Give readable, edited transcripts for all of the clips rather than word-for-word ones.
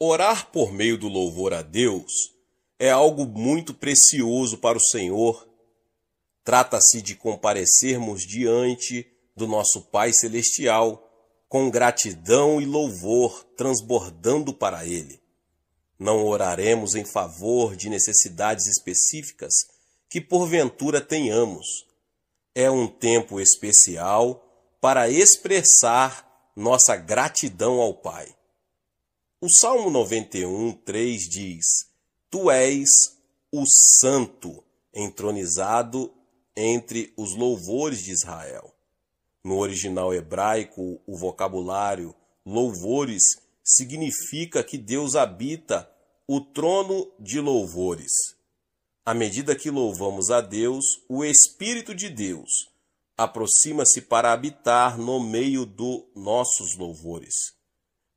Orar por meio do louvor a Deus é algo muito precioso para o Senhor. Trata-se de comparecermos diante do nosso Pai Celestial com gratidão e louvor transbordando para Ele. Não oraremos em favor de necessidades específicas que porventura tenhamos. É um tempo especial para expressar nossa gratidão ao Pai. O Salmo 91:3 diz: Tu és o Santo, entronizado entre os louvores de Israel. No original hebraico, o vocabulário louvores significa que Deus habita o trono de louvores. À medida que louvamos a Deus, o Espírito de Deus aproxima-se para habitar no meio dos nossos louvores.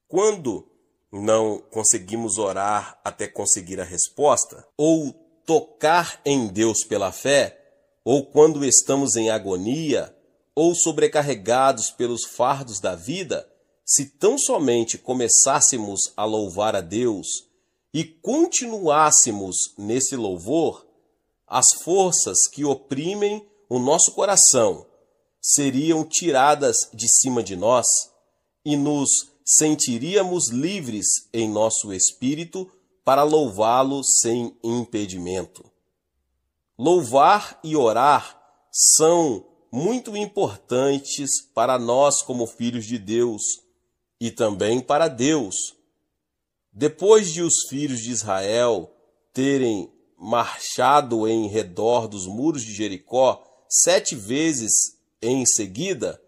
Quando não conseguimos orar até conseguir a resposta, ou tocar em Deus pela fé, ou quando estamos em agonia, ou sobrecarregados pelos fardos da vida, se tão somente começássemos a louvar a Deus e continuássemos nesse louvor, as forças que oprimem o nosso coração seriam tiradas de cima de nós e nos sentiríamos livres em nosso espírito para louvá-lo sem impedimento. Louvar e orar são muito importantes para nós como filhos de Deus e também para Deus. Depois de os filhos de Israel terem marchado em redor dos muros de Jericó 7 vezes em seguida,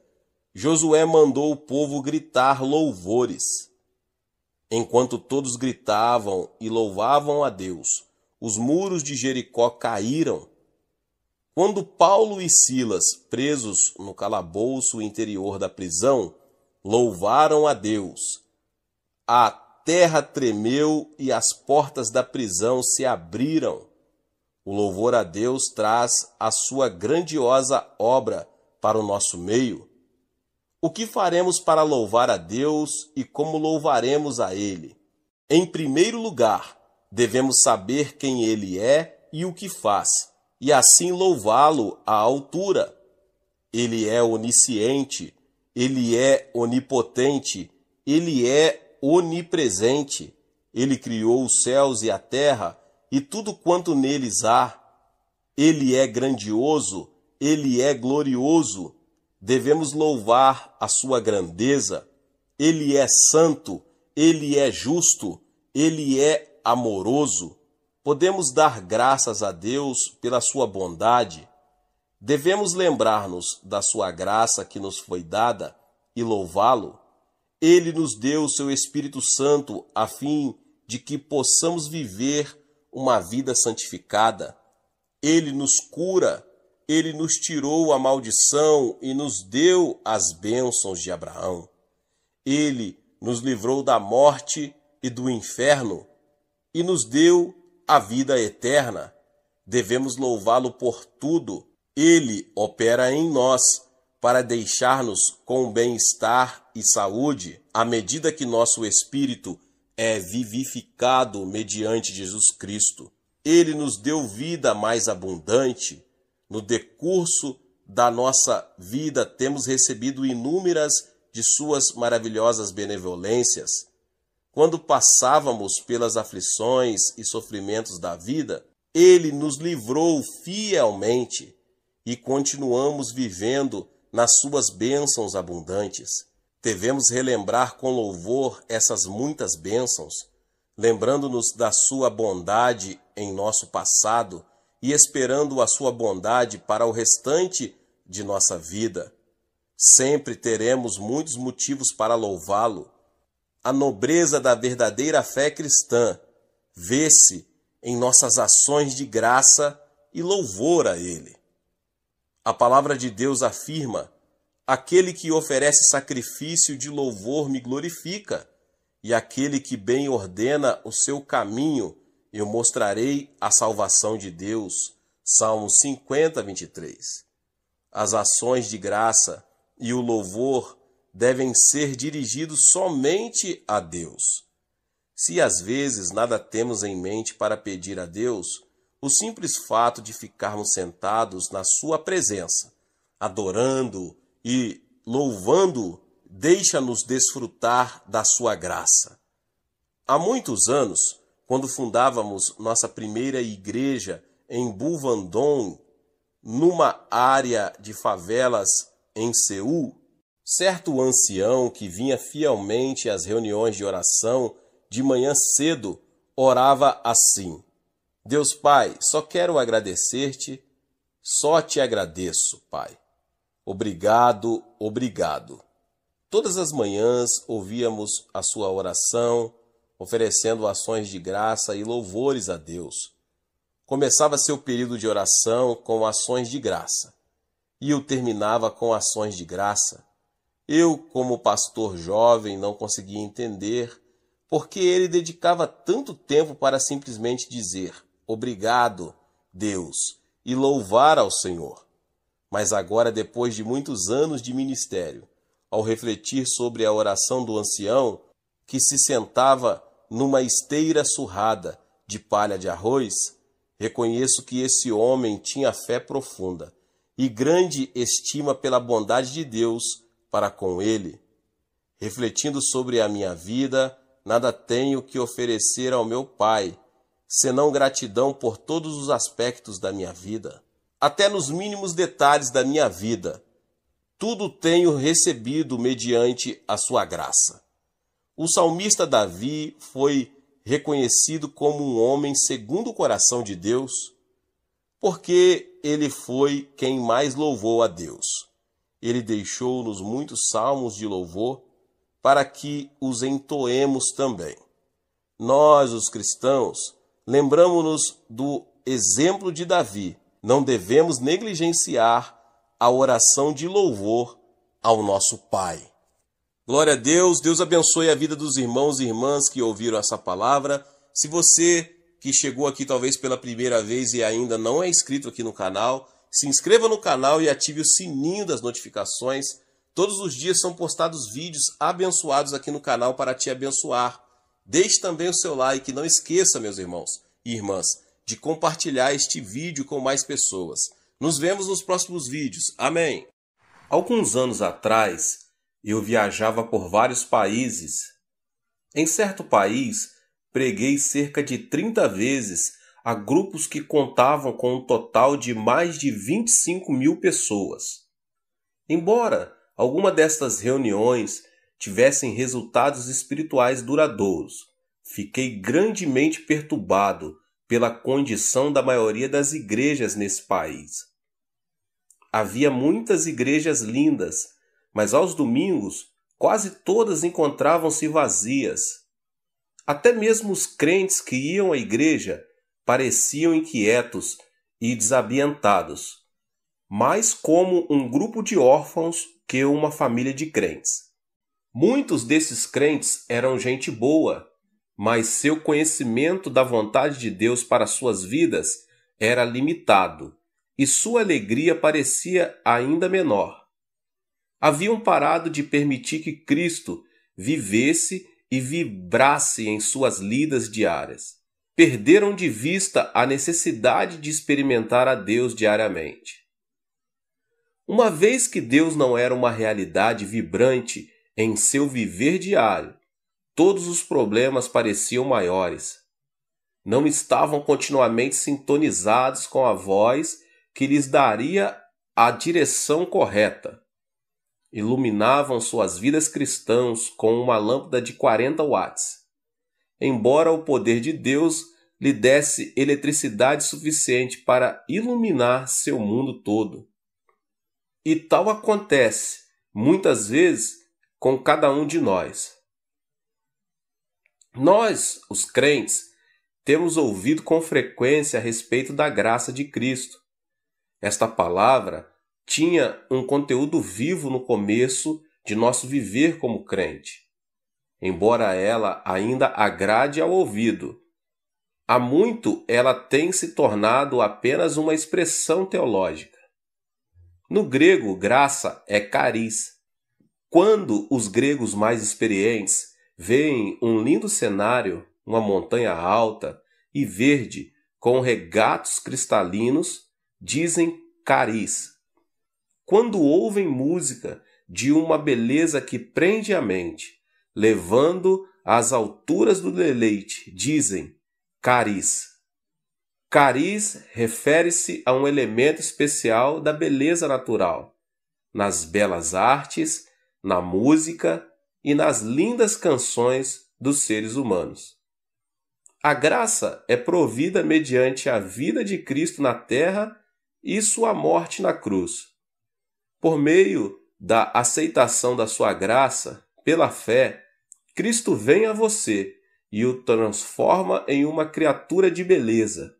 Josué mandou o povo gritar louvores. Enquanto todos gritavam e louvavam a Deus, os muros de Jericó caíram. Quando Paulo e Silas, presos no calabouço interior da prisão, louvaram a Deus, a terra tremeu e as portas da prisão se abriram. O louvor a Deus traz a sua grandiosa obra para o nosso meio. O que faremos para louvar a Deus e como louvaremos a Ele? Em primeiro lugar, devemos saber quem Ele é e o que faz, e assim louvá-lo à altura. Ele é onisciente, Ele é onipotente, Ele é onipresente. Ele criou os céus e a terra e tudo quanto neles há. Ele é grandioso, Ele é glorioso. Devemos louvar a sua grandeza. Ele é santo, Ele é justo, Ele é amoroso. Podemos dar graças a Deus pela sua bondade. Devemos lembrar-nos da sua graça que nos foi dada e louvá-lo. Ele nos deu o seu Espírito Santo a fim de que possamos viver uma vida santificada. Ele nos cura. Ele nos tirou a maldição e nos deu as bênçãos de Abraão. Ele nos livrou da morte e do inferno e nos deu a vida eterna. Devemos louvá-lo por tudo. Ele opera em nós para deixar-nos com bem-estar e saúde à medida que nosso espírito é vivificado mediante Jesus Cristo. Ele nos deu vida mais abundante. No decurso da nossa vida, temos recebido inúmeras de suas maravilhosas benevolências. Quando passávamos pelas aflições e sofrimentos da vida, Ele nos livrou fielmente e continuamos vivendo nas suas bênçãos abundantes. Devemos relembrar com louvor essas muitas bênçãos, lembrando-nos da sua bondade em nosso passado, e esperando a sua bondade para o restante de nossa vida. Sempre teremos muitos motivos para louvá-lo. A nobreza da verdadeira fé cristã vê-se em nossas ações de graça e louvor a Ele. A palavra de Deus afirma: aquele que oferece sacrifício de louvor me glorifica, e aquele que bem ordena o seu caminho, eu mostrarei a salvação de Deus. Salmo 50:23. As ações de graça e o louvor devem ser dirigidos somente a Deus. Se às vezes nada temos em mente para pedir a Deus, o simples fato de ficarmos sentados na sua presença, adorando e louvando, deixa-nos desfrutar da sua graça. Há muitos anos, quando fundávamos nossa primeira igreja em Buvandong, numa área de favelas em Seul, certo ancião que vinha fielmente às reuniões de oração de manhã cedo orava assim: Deus Pai, só quero agradecer-te, só te agradeço, Pai. Obrigado, obrigado. Todas as manhãs ouvíamos a sua oração, oferecendo ações de graça e louvores a Deus. Começava seu período de oração com ações de graça, e o terminava com ações de graça. Eu, como pastor jovem, não conseguia entender por que ele dedicava tanto tempo para simplesmente dizer obrigado, Deus, e louvar ao Senhor. Mas agora, depois de muitos anos de ministério, ao refletir sobre a oração do ancião, que se sentava numa esteira surrada de palha de arroz, reconheço que esse homem tinha fé profunda e grande estima pela bondade de Deus para com ele. Refletindo sobre a minha vida, nada tenho que oferecer ao meu Pai, senão gratidão por todos os aspectos da minha vida, até nos mínimos detalhes da minha vida. Tudo tenho recebido mediante a sua graça. O salmista Davi foi reconhecido como um homem segundo o coração de Deus, porque ele foi quem mais louvou a Deus. Ele deixou-nos muitos salmos de louvor para que os entoemos também. Nós, os cristãos, lembramos-nos do exemplo de Davi. Não devemos negligenciar a oração de louvor ao nosso Pai. Glória a Deus, Deus abençoe a vida dos irmãos e irmãs que ouviram essa palavra. Se você que chegou aqui talvez pela primeira vez e ainda não é inscrito aqui no canal, se inscreva no canal e ative o sininho das notificações. Todos os dias são postados vídeos abençoados aqui no canal para te abençoar. Deixe também o seu like, não esqueça, meus irmãos e irmãs, de compartilhar este vídeo com mais pessoas. Nos vemos nos próximos vídeos. Amém. Alguns anos atrás, eu viajava por vários países. Em certo país, preguei cerca de 30 vezes a grupos que contavam com um total de mais de 25 mil pessoas. Embora alguma destas reuniões tivessem resultados espirituais duradouros, fiquei grandemente perturbado pela condição da maioria das igrejas nesse país. Havia muitas igrejas lindas, mas aos domingos quase todas encontravam-se vazias. Até mesmo os crentes que iam à igreja pareciam inquietos e desambientados, mais como um grupo de órfãos que uma família de crentes. Muitos desses crentes eram gente boa, mas seu conhecimento da vontade de Deus para suas vidas era limitado, e sua alegria parecia ainda menor. Haviam parado de permitir que Cristo vivesse e vibrasse em suas lidas diárias. Perderam de vista a necessidade de experimentar a Deus diariamente. Uma vez que Deus não era uma realidade vibrante em seu viver diário, todos os problemas pareciam maiores. Não estavam continuamente sintonizados com a voz que lhes daria a direção correta. Iluminavam suas vidas cristãs com uma lâmpada de 40 watts. Embora o poder de Deus lhe desse eletricidade suficiente para iluminar seu mundo todo. E tal acontece, muitas vezes, com cada um de nós. Nós, os crentes, temos ouvido com frequência a respeito da graça de Cristo. Esta palavra tinha um conteúdo vivo no começo de nosso viver como crente, embora ela ainda agrade ao ouvido. Há muito ela tem se tornado apenas uma expressão teológica. No grego, graça é charis. Quando os gregos mais experientes veem um lindo cenário, uma montanha alta e verde com regatos cristalinos, dizem cariz. Quando ouvem música de uma beleza que prende a mente, levando às alturas do deleite, dizem cariz. Cariz refere-se a um elemento especial da beleza natural, nas belas artes, na música e nas lindas canções dos seres humanos. A graça é provida mediante a vida de Cristo na terra e sua morte na cruz. Por meio da aceitação da sua graça, pela fé, Cristo vem a você e o transforma em uma criatura de beleza.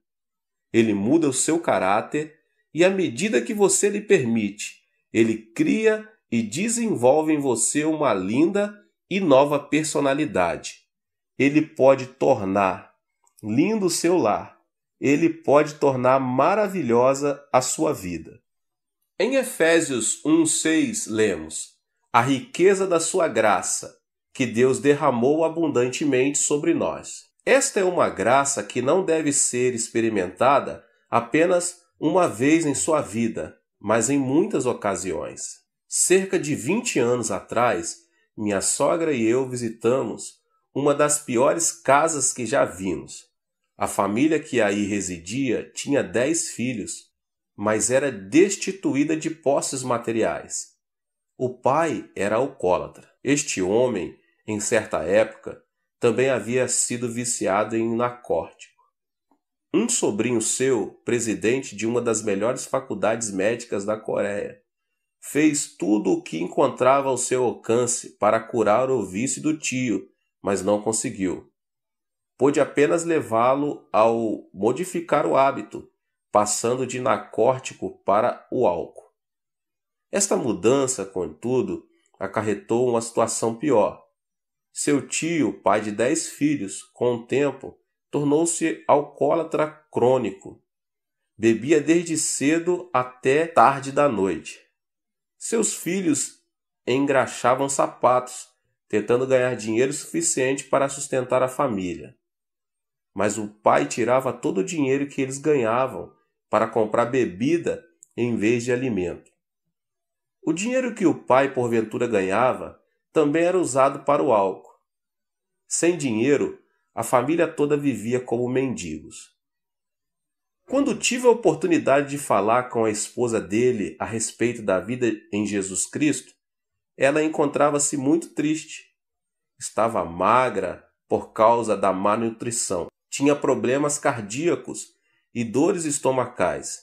Ele muda o seu caráter e, à medida que você lhe permite, ele cria e desenvolve em você uma linda e nova personalidade. Ele pode tornar lindo o seu lar. Ele pode tornar maravilhosa a sua vida. Em Efésios 1:6 lemos: a riqueza da sua graça, que Deus derramou abundantemente sobre nós. Esta é uma graça que não deve ser experimentada apenas uma vez em sua vida, mas em muitas ocasiões. Cerca de 20 anos atrás, minha sogra e eu visitamos uma das piores casas que já vimos. A família que aí residia tinha 10 filhos, mas era destituída de posses materiais. O pai era alcoólatra. Este homem, em certa época, também havia sido viciado em narcótico. Um sobrinho seu, presidente de uma das melhores faculdades médicas da Coreia, fez tudo o que encontrava ao seu alcance para curar o vício do tio, mas não conseguiu. Pôde apenas levá-lo ao modificar o hábito, passando de narcótico para o álcool. Esta mudança, contudo, acarretou uma situação pior. Seu tio, pai de 10 filhos, com o tempo, tornou-se alcoólatra crônico. Bebia desde cedo até tarde da noite. Seus filhos engraxavam sapatos, tentando ganhar dinheiro suficiente para sustentar a família. Mas o pai tirava todo o dinheiro que eles ganhavam para comprar bebida em vez de alimento. O dinheiro que o pai porventura ganhava também era usado para o álcool. Sem dinheiro, a família toda vivia como mendigos. Quando tive a oportunidade de falar com a esposa dele a respeito da vida em Jesus Cristo, ela encontrava-se muito triste. Estava magra por causa da má nutrição. Tinha problemas cardíacos e dores estomacais,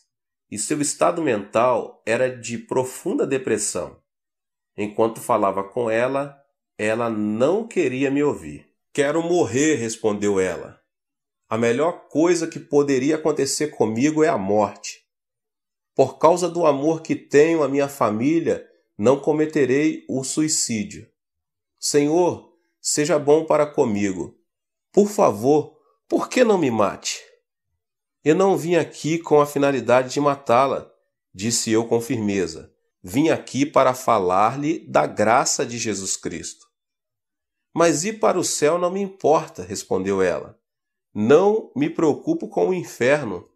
e seu estado mental era de profunda depressão. Enquanto falava com ela, ela não queria me ouvir. "Quero morrer", respondeu ela. "A melhor coisa que poderia acontecer comigo é a morte. Por causa do amor que tenho à minha família, não cometerei o suicídio. Senhor, seja bom para comigo. Por favor, por que não me mate?" "Eu não vim aqui com a finalidade de matá-la", disse eu com firmeza. "Vim aqui para falar-lhe da graça de Jesus Cristo." "Mas ir para o céu não me importa", respondeu ela. "Não me preocupo com o inferno.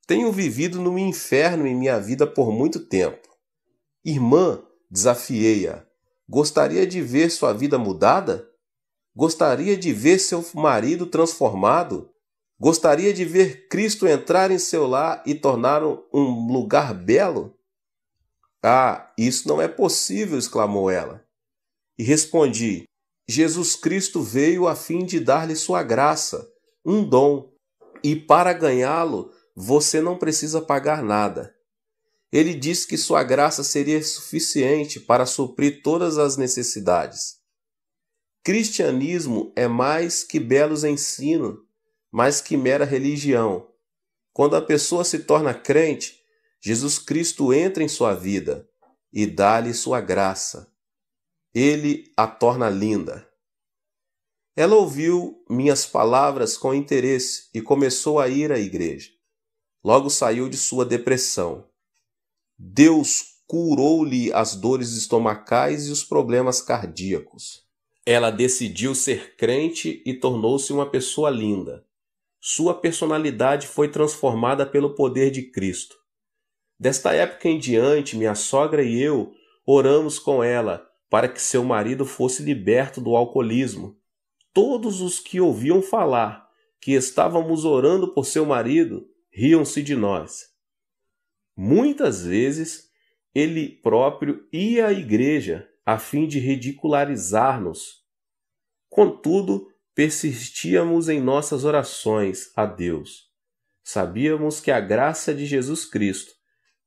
Tenho vivido no inferno em minha vida por muito tempo." "Irmã", desafiei-a, "gostaria de ver sua vida mudada? Gostaria de ver seu marido transformado? Gostaria de ver Cristo entrar em seu lar e torná-lo um lugar belo?" "Ah, isso não é possível", exclamou ela. E respondi: "Jesus Cristo veio a fim de dar-lhe sua graça, um dom, e para ganhá-lo você não precisa pagar nada. Ele disse que sua graça seria suficiente para suprir todas as necessidades. Cristianismo é mais que belos ensinos, mais que mera religião. Quando a pessoa se torna crente, Jesus Cristo entra em sua vida e dá-lhe sua graça. Ele a torna linda." Ela ouviu minhas palavras com interesse e começou a ir à igreja. Logo saiu de sua depressão. Deus curou-lhe as dores estomacais e os problemas cardíacos. Ela decidiu ser crente e tornou-se uma pessoa linda. Sua personalidade foi transformada pelo poder de Cristo. Desta época em diante, minha sogra e eu oramos com ela para que seu marido fosse liberto do alcoolismo. Todos os que ouviam falar que estávamos orando por seu marido riam-se de nós. Muitas vezes, ele próprio ia à igreja a fim de ridicularizar-nos. Contudo, persistíamos em nossas orações a Deus. Sabíamos que a graça de Jesus Cristo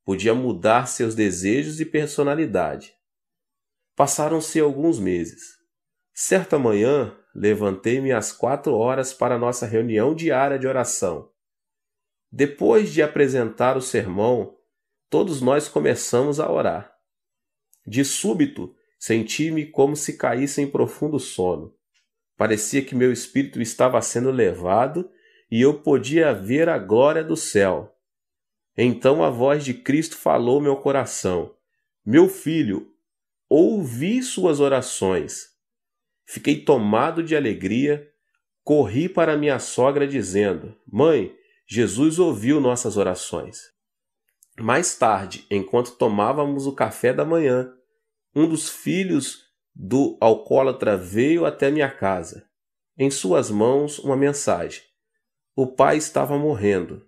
podia mudar seus desejos e personalidade. Passaram-se alguns meses. Certa manhã, levantei-me às 4 horas para nossa reunião diária de oração. Depois de apresentar o sermão, todos nós começamos a orar. De súbito, senti-me como se caísse em profundo sono. Parecia que meu espírito estava sendo levado e eu podia ver a glória do céu. Então a voz de Cristo falou ao meu coração: Meu filho, ouvi suas orações. Fiquei tomado de alegria, corri para minha sogra dizendo: Mãe, Jesus ouviu nossas orações. Mais tarde, enquanto tomávamos o café da manhã, um dos filhos do alcoólatra veio até minha casa. Em suas mãos, uma mensagem. O pai estava morrendo.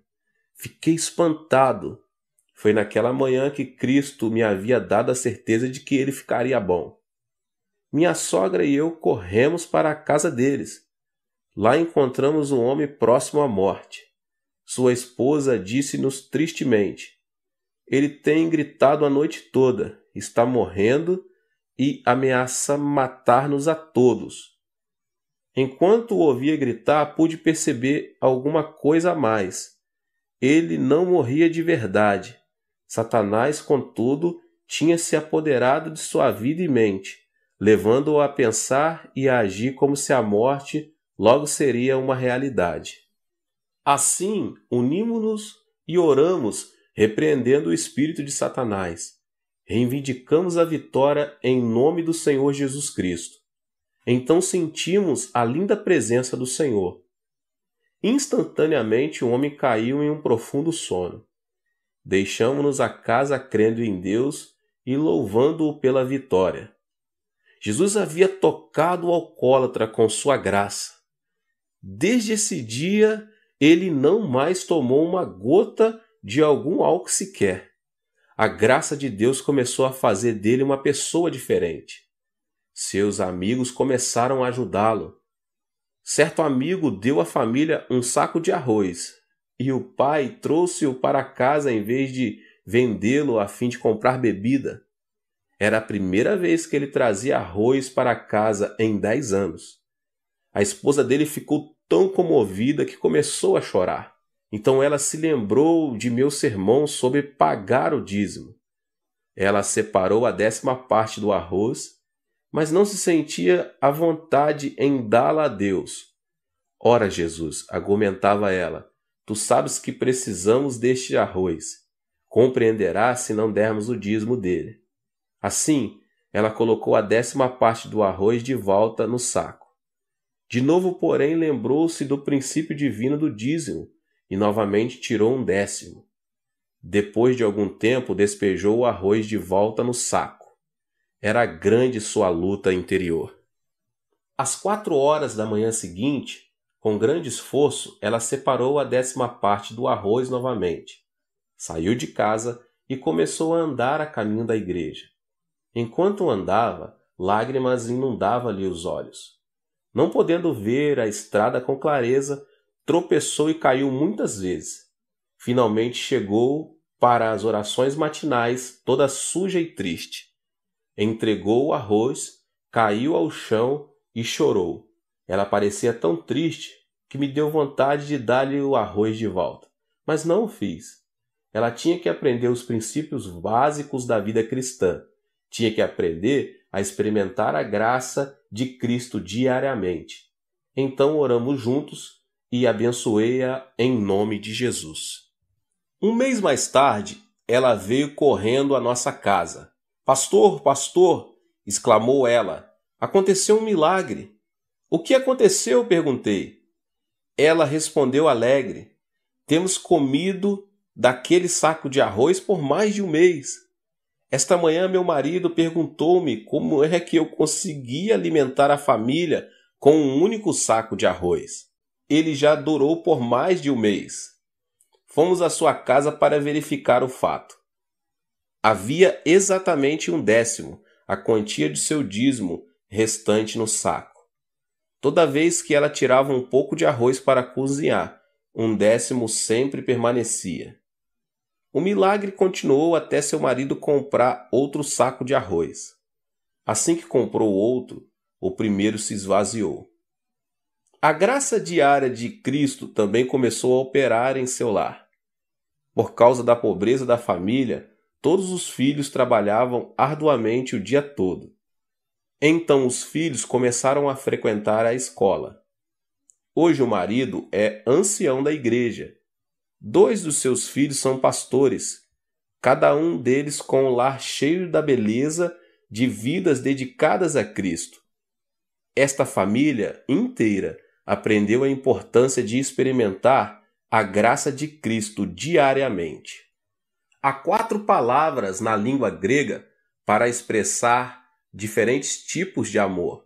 Fiquei espantado. Foi naquela manhã que Cristo me havia dado a certeza de que ele ficaria bom. Minha sogra e eu corremos para a casa deles. Lá encontramos um homem próximo à morte. Sua esposa disse-nos tristemente: Ele tem gritado a noite toda, está morrendo e ameaça matar-nos a todos. Enquanto o ouvia gritar, pude perceber alguma coisa a mais. Ele não morria de verdade. Satanás, contudo, tinha se apoderado de sua vida e mente, levando-o a pensar e a agir como se a morte logo seria uma realidade. Assim, unimos-nos e oramos, repreendendo o espírito de Satanás. Reivindicamos a vitória em nome do Senhor Jesus Cristo. Então sentimos a linda presença do Senhor. Instantaneamente o homem caiu em um profundo sono. Deixamos-nos a casa crendo em Deus e louvando-o pela vitória. Jesus havia tocado o alcoólatra com sua graça. Desde esse dia, ele não mais tomou uma gota de algum álcool sequer. A graça de Deus começou a fazer dele uma pessoa diferente. Seus amigos começaram a ajudá-lo. Certo amigo deu à família um saco de arroz e o pai trouxe-o para casa em vez de vendê-lo a fim de comprar bebida. Era a primeira vez que ele trazia arroz para casa em 10 anos. A esposa dele ficou tão comovida que começou a chorar. Então ela se lembrou de meu sermão sobre pagar o dízimo. Ela separou a 10ª parte do arroz, mas não se sentia à vontade em dá-la a Deus. Ora, Jesus, argumentava ela, tu sabes que precisamos deste arroz. Compreenderás se não dermos o dízimo dele. Assim, ela colocou a 10ª parte do arroz de volta no saco. De novo, porém, lembrou-se do princípio divino do dízimo e novamente tirou um 10º. Depois de algum tempo, despejou o arroz de volta no saco. Era grande sua luta interior. Às 4 horas da manhã seguinte, com grande esforço, ela separou a 10ª parte do arroz novamente. Saiu de casa e começou a andar a caminho da igreja. Enquanto andava, lágrimas inundavam-lhe os olhos. Não podendo ver a estrada com clareza, tropeçou e caiu muitas vezes. Finalmente chegou para as orações matinais, toda suja e triste. Entregou o arroz, caiu ao chão e chorou. Ela parecia tão triste que me deu vontade de dar-lhe o arroz de volta, mas não o fiz. Ela tinha que aprender os princípios básicos da vida cristã. Tinha que aprender a experimentar a graça de Cristo diariamente. Então oramos juntos e abençoei-a em nome de Jesus. Um mês mais tarde, ela veio correndo à nossa casa. Pastor, pastor, exclamou ela, Aconteceu um milagre. O que aconteceu? Perguntei. Ela respondeu alegre. Temos comido daquele saco de arroz por mais de um mês. Esta manhã meu marido perguntou-me como é que eu conseguia alimentar a família com um único saco de arroz. Ele já durou por mais de um mês. Fomos à sua casa para verificar o fato. Havia exatamente 1/10, a quantia de seu dízimo restante no saco. Toda vez que ela tirava um pouco de arroz para cozinhar, 1/10 sempre permanecia. O milagre continuou até seu marido comprar outro saco de arroz. Assim que comprou outro, o primeiro se esvaziou. A graça diária de Cristo também começou a operar em seu lar. Por causa da pobreza da família, todos os filhos trabalhavam arduamente o dia todo. Então os filhos começaram a frequentar a escola. Hoje o marido é ancião da igreja. 2 dos seus filhos são pastores, cada um deles com um lar cheio da beleza de vidas dedicadas a Cristo. Esta família inteira aprendeu a importância de experimentar a graça de Cristo diariamente. Há 4 palavras na língua grega para expressar diferentes tipos de amor.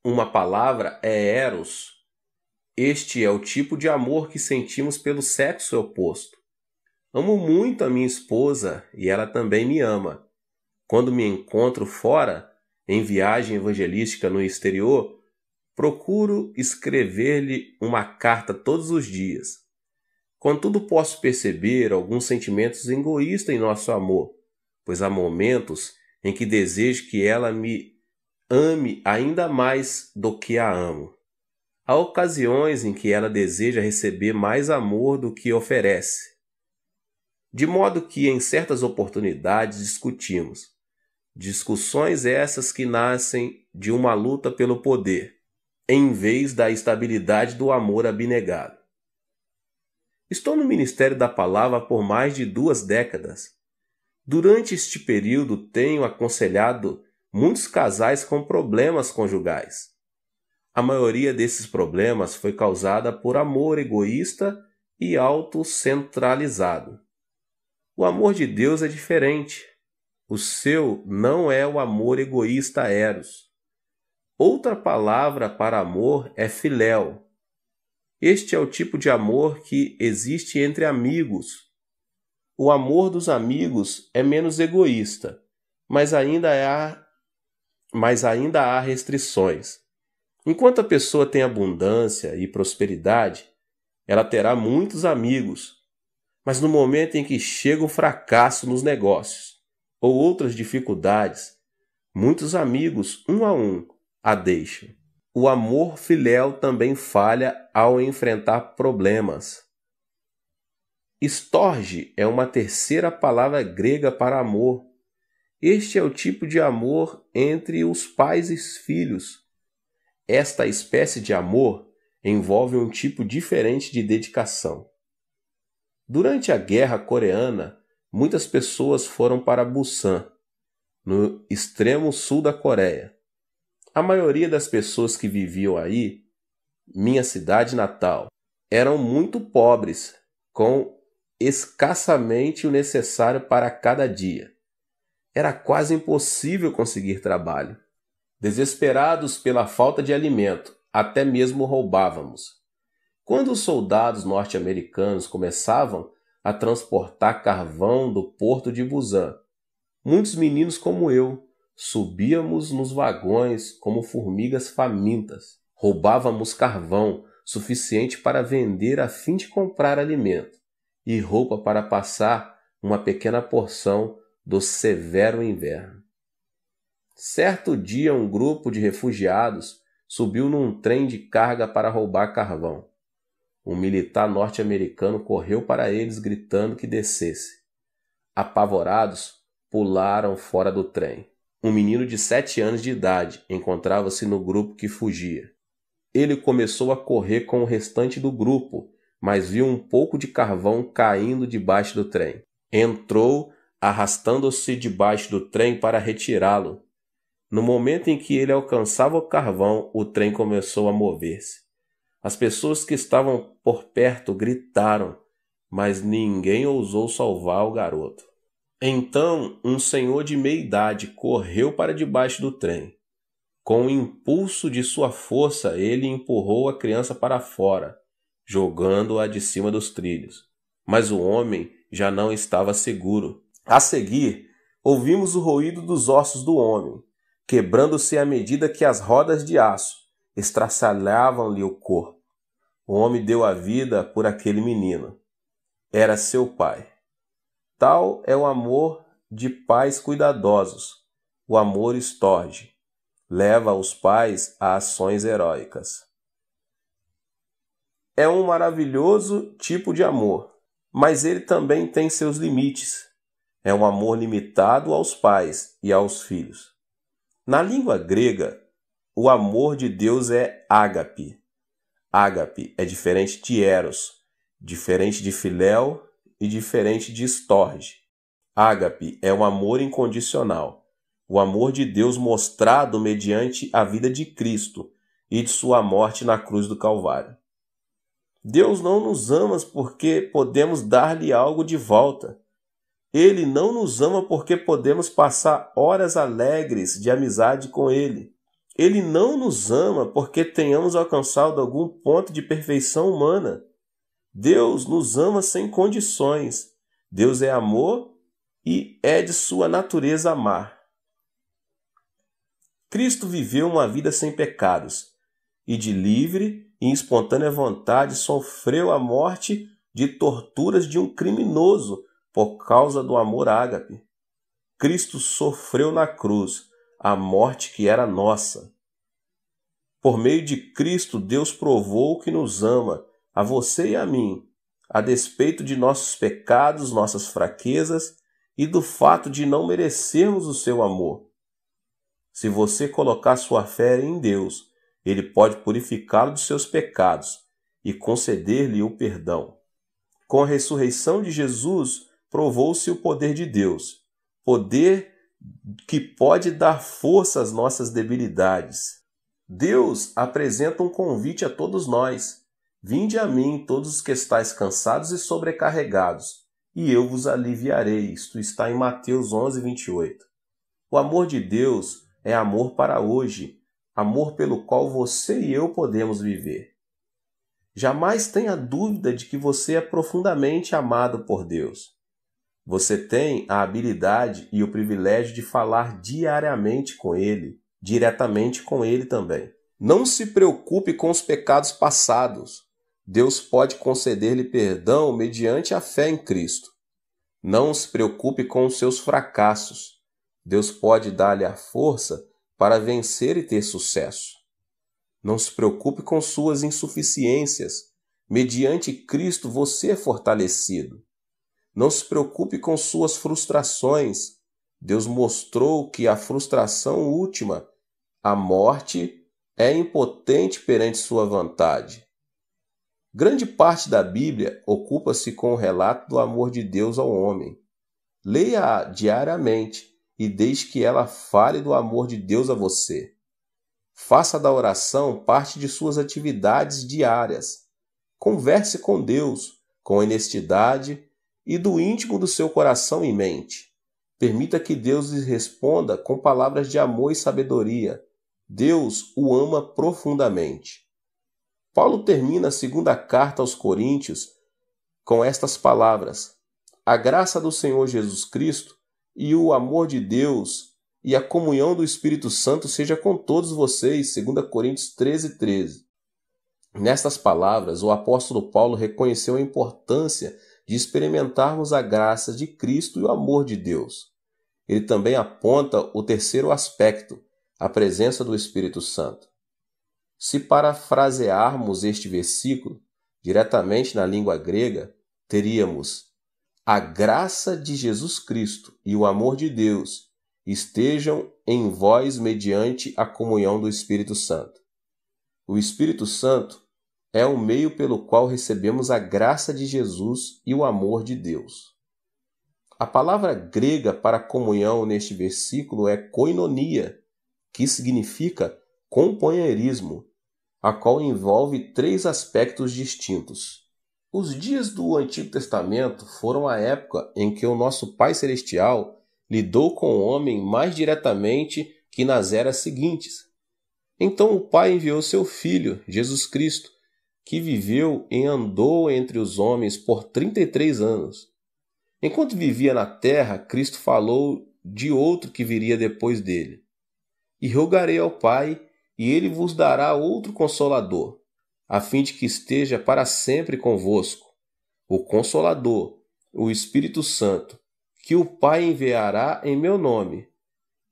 Uma palavra é eros. Este é o tipo de amor que sentimos pelo sexo oposto. Amo muito a minha esposa e ela também me ama. Quando me encontro fora, em viagem evangelística no exterior, procuro escrever-lhe uma carta todos os dias. Contudo, posso perceber alguns sentimentos egoístas em nosso amor, pois há momentos em que desejo que ela me ame ainda mais do que a amo. Há ocasiões em que ela deseja receber mais amor do que oferece. De modo que, em certas oportunidades, discutimos. Discussões essas que nascem de uma luta pelo poder, em vez da estabilidade do amor abnegado. Estou no Ministério da Palavra por mais de 2 décadas. Durante este período, tenho aconselhado muitos casais com problemas conjugais. A maioria desses problemas foi causada por amor egoísta e autocentralizado. O amor de Deus é diferente. O seu não é o amor egoísta eros. Outra palavra para amor é filéu. Este é o tipo de amor que existe entre amigos. O amor dos amigos é menos egoísta, mas ainda há restrições. Enquanto a pessoa tem abundância e prosperidade, ela terá muitos amigos, mas no momento em que chega o fracasso nos negócios ou outras dificuldades, muitos amigos, um a um, a deixam. O amor filéu também falha ao enfrentar problemas. Storge é uma terceira palavra grega para amor. Este é o tipo de amor entre os pais e os filhos. Esta espécie de amor envolve um tipo diferente de dedicação. Durante a Guerra Coreana, muitas pessoas foram para Busan, no extremo sul da Coreia. A maioria das pessoas que viviam aí, minha cidade natal, eram muito pobres, com escassamente o necessário para cada dia. Era quase impossível conseguir trabalho. Desesperados pela falta de alimento, até mesmo roubávamos. Quando os soldados norte-americanos começavam a transportar carvão do porto de Busan, muitos meninos como eu subíamos nos vagões como formigas famintas. Roubávamos carvão suficiente para vender a fim de comprar alimento e roupa para passar uma pequena porção do severo inverno. Certo dia, um grupo de refugiados subiu num trem de carga para roubar carvão. Um militar norte-americano correu para eles gritando que descesse. Apavorados, pularam fora do trem. Um menino de 7 anos de idade encontrava-se no grupo que fugia. Ele começou a correr com o restante do grupo, mas viu um pouco de carvão caindo debaixo do trem. Entrou, arrastando-se debaixo do trem para retirá-lo. No momento em que ele alcançava o carvão, o trem começou a mover-se. As pessoas que estavam por perto gritaram, mas ninguém ousou salvar o garoto. Então, um senhor de meia idade correu para debaixo do trem. Com o impulso de sua força, ele empurrou a criança para fora, jogando-a de cima dos trilhos. Mas o homem já não estava seguro. A seguir, ouvimos o ruído dos ossos do homem, quebrando-se à medida que as rodas de aço estraçalhavam-lhe o corpo. O homem deu a vida por aquele menino. Era seu pai. Tal é o amor de pais cuidadosos. O amor estorge. Leva os pais a ações heróicas. É um maravilhoso tipo de amor, mas ele também tem seus limites. É um amor limitado aos pais e aos filhos. Na língua grega, o amor de Deus é ágape. Ágape é diferente de eros, diferente de filéu e diferente de estorge. Ágape é um amor incondicional, o amor de Deus mostrado mediante a vida de Cristo e de sua morte na cruz do Calvário. Deus não nos ama porque podemos dar-lhe algo de volta. Ele não nos ama porque podemos passar horas alegres de amizade com Ele. Ele não nos ama porque tenhamos alcançado algum ponto de perfeição humana. Deus nos ama sem condições. Deus é amor e é de sua natureza amar. Cristo viveu uma vida sem pecados e de livre e espontânea vontade sofreu a morte de torturas de um criminoso por causa do amor ágape. Cristo sofreu na cruz a morte que era nossa. Por meio de Cristo, Deus provou que nos ama, a você e a mim, a despeito de nossos pecados, nossas fraquezas e do fato de não merecermos o seu amor. Se você colocar sua fé em Deus, Ele pode purificá-lo dos seus pecados e conceder-lhe o perdão. Com a ressurreição de Jesus, provou-se o poder de Deus, poder que pode dar força às nossas debilidades. Deus apresenta um convite a todos nós. Vinde a mim, todos os que estáis cansados e sobrecarregados, e eu vos aliviarei. Isto está em Mateus 11:28. O amor de Deus é amor para hoje, amor pelo qual você e eu podemos viver. Jamais tenha dúvida de que você é profundamente amado por Deus. Você tem a habilidade e o privilégio de falar diariamente com Ele, diretamente com Ele também. Não se preocupe com os pecados passados. Deus pode conceder-lhe perdão mediante a fé em Cristo. Não se preocupe com os seus fracassos. Deus pode dar-lhe a força para vencer e ter sucesso. Não se preocupe com suas insuficiências. Mediante Cristo você é fortalecido. Não se preocupe com suas frustrações. Deus mostrou que a frustração última, a morte, é impotente perante sua vontade. Grande parte da Bíblia ocupa-se com o relato do amor de Deus ao homem. Leia-a diariamente e deixe que ela fale do amor de Deus a você. Faça da oração parte de suas atividades diárias. Converse com Deus com honestidade e do íntimo do seu coração e mente. Permita que Deus lhe responda com palavras de amor e sabedoria. Deus o ama profundamente. Paulo termina a segunda carta aos Coríntios com estas palavras: a graça do Senhor Jesus Cristo e o amor de Deus e a comunhão do Espírito Santo seja com todos vocês. 2 Coríntios 13:13. Nestas palavras, o apóstolo Paulo reconheceu a importância de experimentarmos a graça de Cristo e o amor de Deus. Ele também aponta o terceiro aspecto, a presença do Espírito Santo. Se parafrasearmos este versículo diretamente na língua grega, teríamos: a graça de Jesus Cristo e o amor de Deus estejam em vós mediante a comunhão do Espírito Santo. O Espírito Santo é o meio pelo qual recebemos a graça de Jesus e o amor de Deus. A palavra grega para comunhão neste versículo é koinonia, que significa companheirismo, a qual envolve 3 aspectos distintos. Os dias do Antigo Testamento foram a época em que o nosso Pai Celestial lidou com o homem mais diretamente que nas eras seguintes. Então o Pai enviou seu Filho, Jesus Cristo, que viveu e andou entre os homens por 33 anos. Enquanto vivia na terra, Cristo falou de outro que viria depois dele. E rogarei ao Pai, e ele vos dará outro Consolador, a fim de que esteja para sempre convosco, o Consolador, o Espírito Santo, que o Pai enviará em meu nome.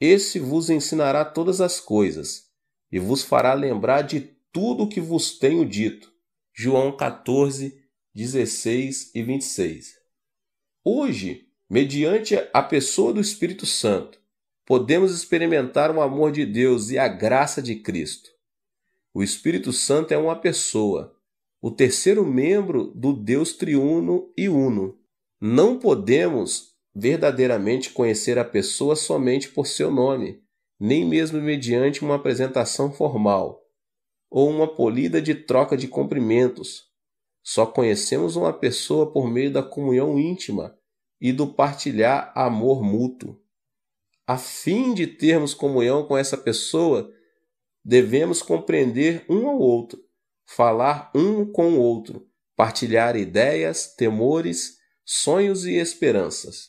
Esse vos ensinará todas as coisas, e vos fará lembrar de tudo o que vos tenho dito. João 14, 16 e 26. Hoje, mediante a pessoa do Espírito Santo, podemos experimentar o amor de Deus e a graça de Cristo. O Espírito Santo é uma pessoa, o terceiro membro do Deus triuno e uno. Não podemos verdadeiramente conhecer a pessoa somente por seu nome, nem mesmo mediante uma apresentação formal ou uma polida de troca de cumprimentos. Só conhecemos uma pessoa por meio da comunhão íntima e do partilhar amor mútuo. A fim de termos comunhão com essa pessoa, devemos compreender um ao outro, falar um com o outro, partilhar ideias, temores, sonhos e esperanças.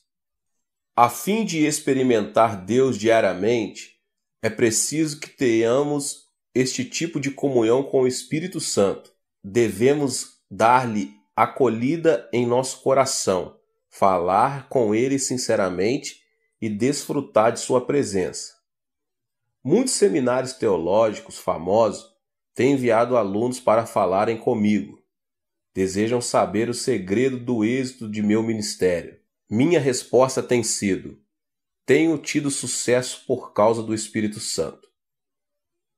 A fim de experimentar Deus diariamente, é preciso que tenhamos este tipo de comunhão com o Espírito Santo. Devemos dar-lhe acolhida em nosso coração, falar com ele sinceramente e desfrutar de sua presença. Muitos seminários teológicos famosos têm enviado alunos para falarem comigo. Desejam saber o segredo do êxito de meu ministério. Minha resposta tem sido: tenho tido sucesso por causa do Espírito Santo.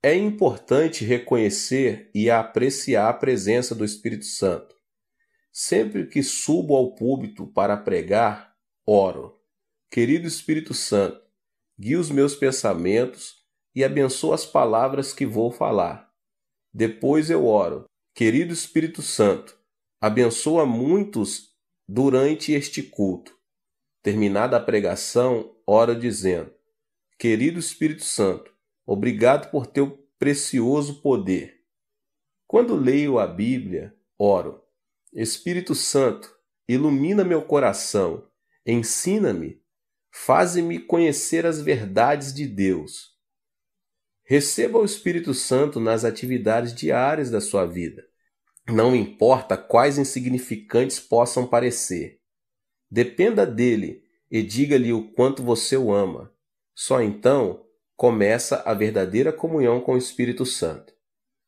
É importante reconhecer e apreciar a presença do Espírito Santo. Sempre que subo ao púlpito para pregar, oro: querido Espírito Santo, guia os meus pensamentos e abençoa as palavras que vou falar. Depois eu oro: querido Espírito Santo, abençoa muitos durante este culto. Terminada a pregação, oro dizendo: querido Espírito Santo, obrigado por teu precioso poder. Quando leio a Bíblia, oro: Espírito Santo, ilumina meu coração, ensina-me, faze-me conhecer as verdades de Deus. Receba o Espírito Santo nas atividades diárias da sua vida. Não importa quais insignificantes possam parecer. Dependa dele e diga-lhe o quanto você o ama. Só então começa a verdadeira comunhão com o Espírito Santo.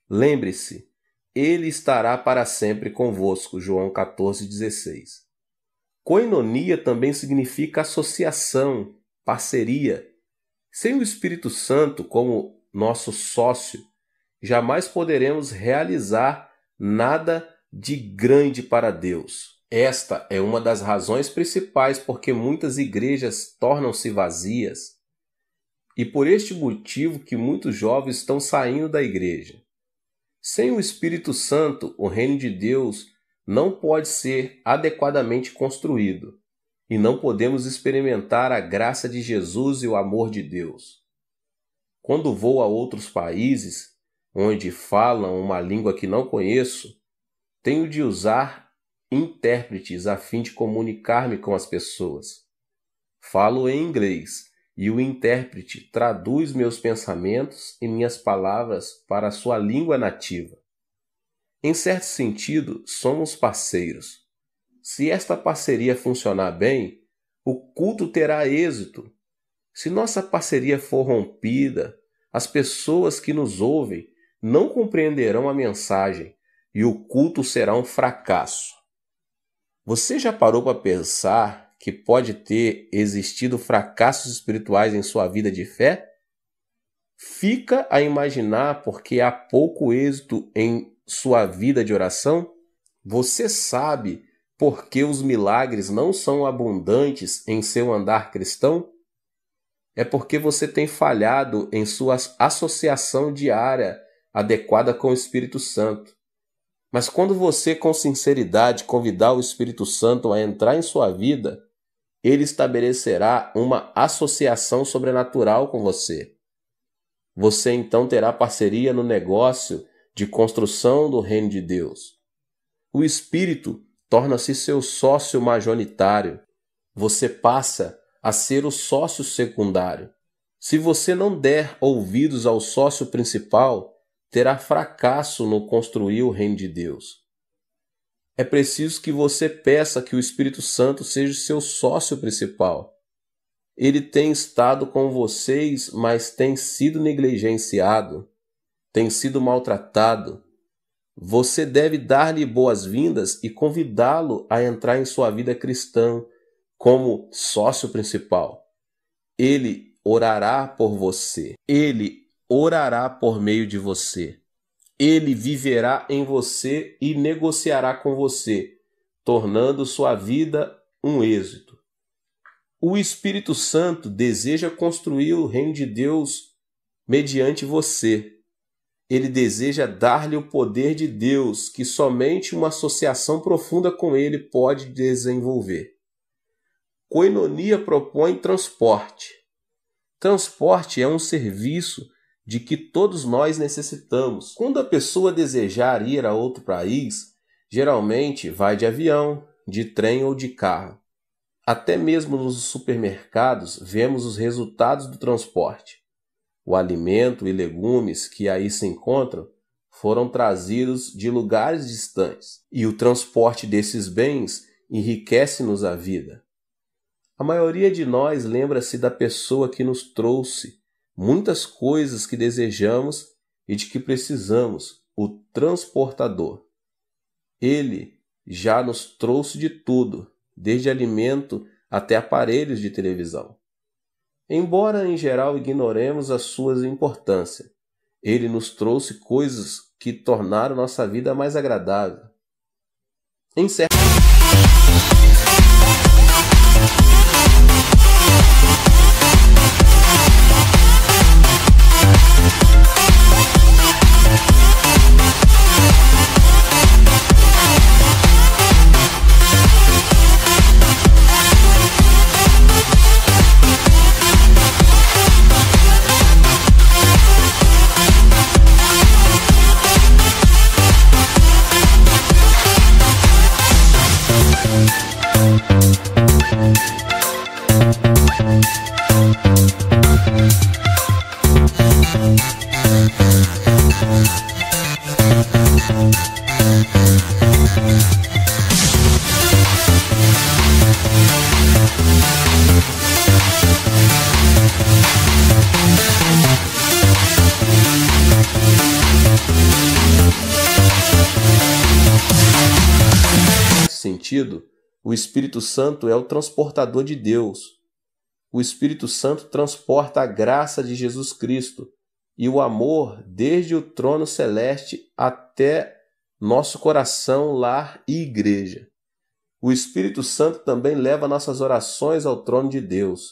Lembre-se, ele estará para sempre convosco. João 14, 16. Koinonia também significa associação, parceria. Sem o Espírito Santo como nosso sócio, jamais poderemos realizar nada de grande para Deus. Esta é uma das razões principais porque muitas igrejas tornam-se vazias e por este motivo que muitos jovens estão saindo da igreja. Sem o Espírito Santo, o reino de Deus não pode ser adequadamente construído e não podemos experimentar a graça de Jesus e o amor de Deus. Quando vou a outros países, onde falam uma língua que não conheço, tenho de usar intérpretes a fim de comunicar-me com as pessoas. Falo em inglês e o intérprete traduz meus pensamentos e minhas palavras para a sua língua nativa. Em certo sentido, somos parceiros. Se esta parceria funcionar bem, o culto terá êxito. Se nossa parceria for rompida, as pessoas que nos ouvem não compreenderão a mensagem e o culto será um fracasso. Você já parou para pensar que pode ter existido fracassos espirituais em sua vida de fé? Fica a imaginar porque há pouco êxito em sua vida de oração? Você sabe por que os milagres não são abundantes em seu andar cristão? é porque você tem falhado em sua associação diária adequada com o Espírito Santo. Mas quando você, com sinceridade, convidar o Espírito Santo a entrar em sua vida, ele estabelecerá uma associação sobrenatural com você. Você então terá parceria no negócio de construção do reino de Deus. O Espírito torna-se seu sócio majoritário. Você passa a ser o sócio secundário. Se você não der ouvidos ao sócio principal, terá fracasso no construir o reino de Deus. É preciso que você peça que o Espírito Santo seja seu sócio principal. Ele tem estado com vocês, mas tem sido negligenciado, tem sido maltratado. Você deve dar-lhe boas-vindas e convidá-lo a entrar em sua vida cristã como sócio principal. Ele orará por você. Ele orará por meio de você. Ele viverá em você e negociará com você, tornando sua vida um êxito. O Espírito Santo deseja construir o reino de Deus mediante você. Ele deseja dar-lhe o poder de Deus que somente uma associação profunda com ele pode desenvolver. Koinonia propõe transporte. Transporte é um serviço de que todos nós necessitamos. Quando a pessoa desejar ir a outro país, geralmente vai de avião, de trem ou de carro. Até mesmo nos supermercados vemos os resultados do transporte. O alimento e legumes que aí se encontram foram trazidos de lugares distantes, e o transporte desses bens enriquece-nos a vida. A maioria de nós lembra-se da pessoa que nos trouxe muitas coisas que desejamos e de que precisamos, o transportador. Ele já nos trouxe de tudo, desde alimento até aparelhos de televisão. Embora em geral ignoremos a sua importância, ele nos trouxe coisas que tornaram nossa vida mais agradável. Em certo sentido, o Espírito Santo é o transportador de Deus. O Espírito Santo transporta a graça de Jesus Cristo e o amor desde o trono celeste até nosso coração, lar e igreja. O Espírito Santo também leva nossas orações ao trono de Deus.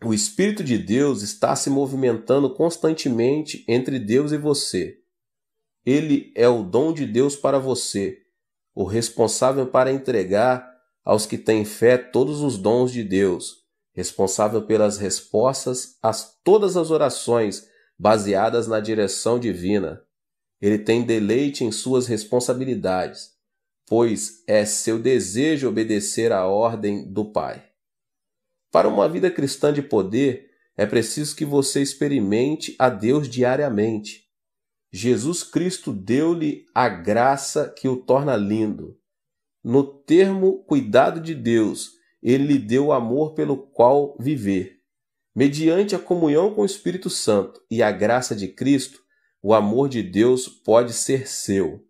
O Espírito de Deus está se movimentando constantemente entre Deus e você. Ele é o dom de Deus para você, o responsável para entregar aos que têm fé todos os dons de Deus, responsável pelas respostas a todas as orações baseadas na direção divina. Ele tem deleite em suas responsabilidades, pois é seu desejo obedecer à ordem do Pai. Para uma vida cristã de poder, é preciso que você experimente a Deus diariamente. Jesus Cristo deu-lhe a graça que o torna lindo. No termo cuidado de Deus, ele lhe deu o amor pelo qual viver. Mediante a comunhão com o Espírito Santo e a graça de Cristo, o amor de Deus pode ser seu.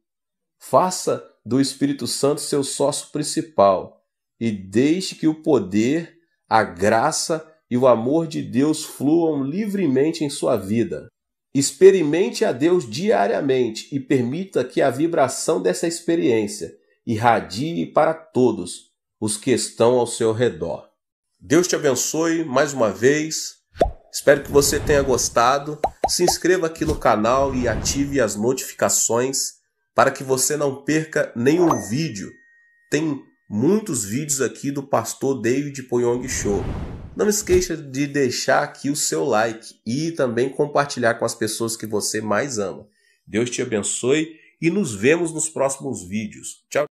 Faça do Espírito Santo seu sócio principal e deixe que o poder, a graça e o amor de Deus fluam livremente em sua vida. Experimente a Deus diariamente e permita que a vibração dessa experiência irradie para todos os que estão ao seu redor. Deus te abençoe mais uma vez. Espero que você tenha gostado. Se inscreva aqui no canal e ative as notificações para que você não perca nenhum vídeo. Tem muitos vídeos aqui do Pastor David Poyong Cho. Não esqueça de deixar aqui o seu like e também compartilhar com as pessoas que você mais ama. Deus te abençoe e nos vemos nos próximos vídeos. Tchau!